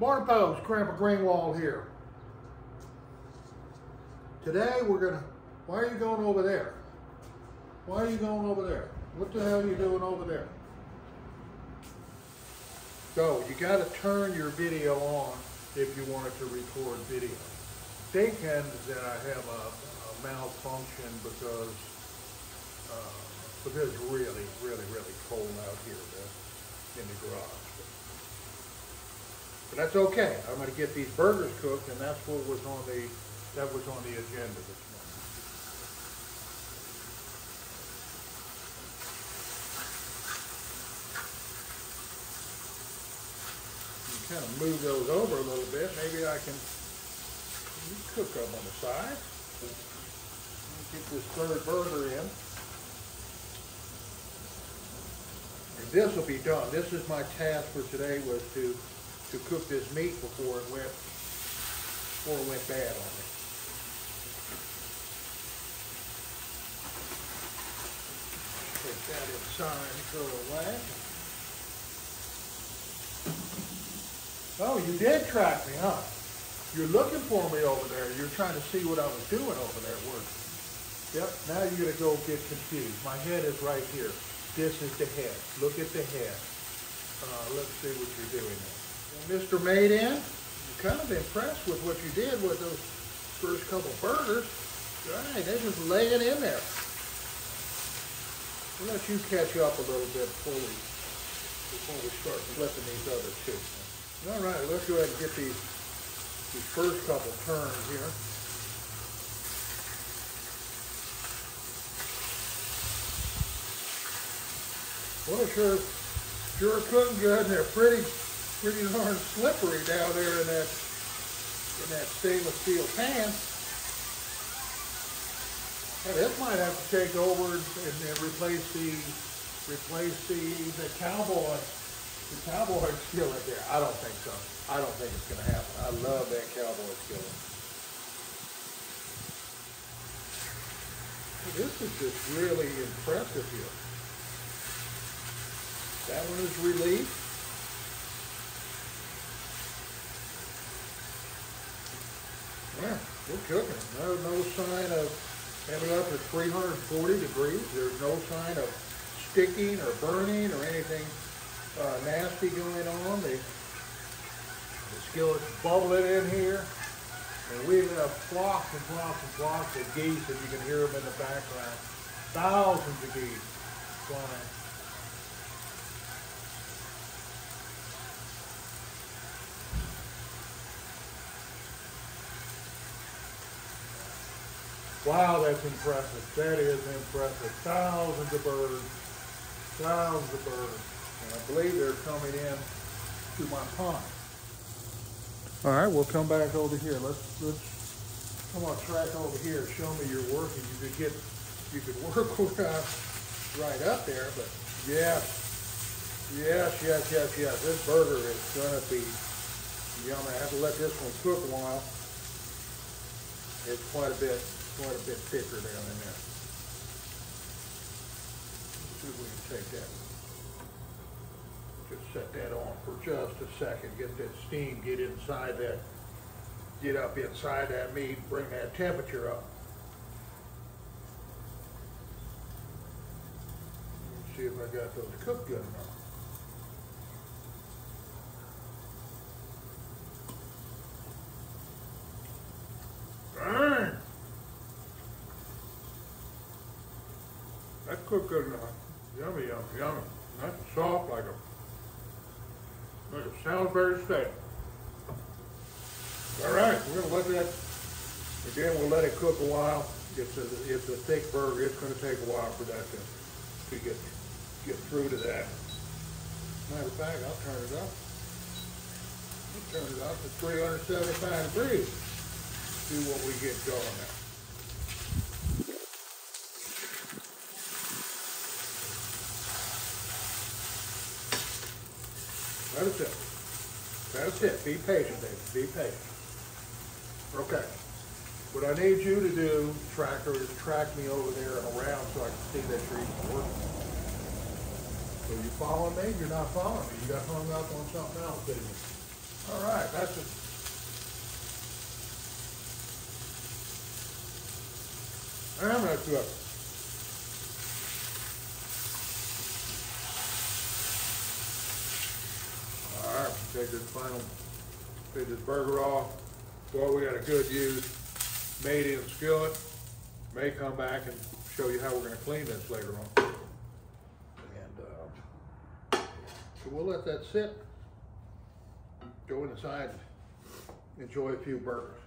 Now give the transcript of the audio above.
Morning folks, Grandpa Greenwald here. Today we're gonna, why are you going over there? Why are you going over there? What the hell are you doing over there? So you gotta turn your video on if you wanted to record video. Thinking that I have a malfunction because it's really cold out here in the garage. But that's okay. I'm going to get these burgers cooked, and that's what was on the agenda this morning. You kind of move those over a little bit. Maybe I can cook them on the side. Get this third burger in. And this will be done. This is my task for today, was to cook this meat before it went bad on me. Take that inside and throw it away. Oh, you did track me, huh? You're looking for me over there. You're trying to see what I was doing over there at work. Yep, now you're going to go get confused. My head is right here. This is the head. Look at the head. Let's see what you're doing there. Mr. Made In, I'm kind of impressed with what you did with those first couple burgers. Right, they're just laying in there. We'll let you catch up a little bit before we start flipping these other two. All right, let's go ahead and get these first couple turns here. Well, sure cooking good, and they're pretty darn slippery down there in that stainless steel pan. Well, this might have to take over and replace the cowboy skillet there. I don't think so. I don't think it's going to happen. I love that cowboy skillet. This is just really impressive here. That one is relief. Yeah, we're cooking. No sign of having up at 340 degrees. There's no sign of sticking or burning or anything nasty going on. The skillet's bubbling in here. And we have flocks and flocks and flocks of geese, and you can hear them in the background. Thousands of geese flying. Wow, that's impressive. That is impressive. Thousands of birds. Thousands of birds. And I believe they're coming in to my pond. All right, we'll come back over here. Let's come on, track over here. Show me you're working. You could work right up there, but yes. This burger is gonna be yummy. I have to let this one cook a while. It's quite a bit thicker down in there. Let's see if we can take that. Just set that on for just a second. Get that steam, get up inside that meat, bring that temperature up. Let's see if I got those cooked good enough. That's cooked good enough. Yummy. Nice and soft like a Salisbury steak. All right, we're gonna let that, again, we'll let it cook a while. It's a thick burger. It's gonna take a while for that to get through to that. Matter of fact, I'll turn it up. Turn it up to 375 degrees. See what we get going now. That's it. Be patient, baby. Be patient. Okay. What I need you to do, Tracker, is track me over there and around so I can see that you're even working. So you following me? You're not following me. You got hung up on something else, didn't you? All right. that's it. And that's good. All right, take this burger off. Well, we got a good use made in skillet. May come back and show you how we're going to clean this later on. And so we'll let that sit. Go inside and enjoy a few burgers.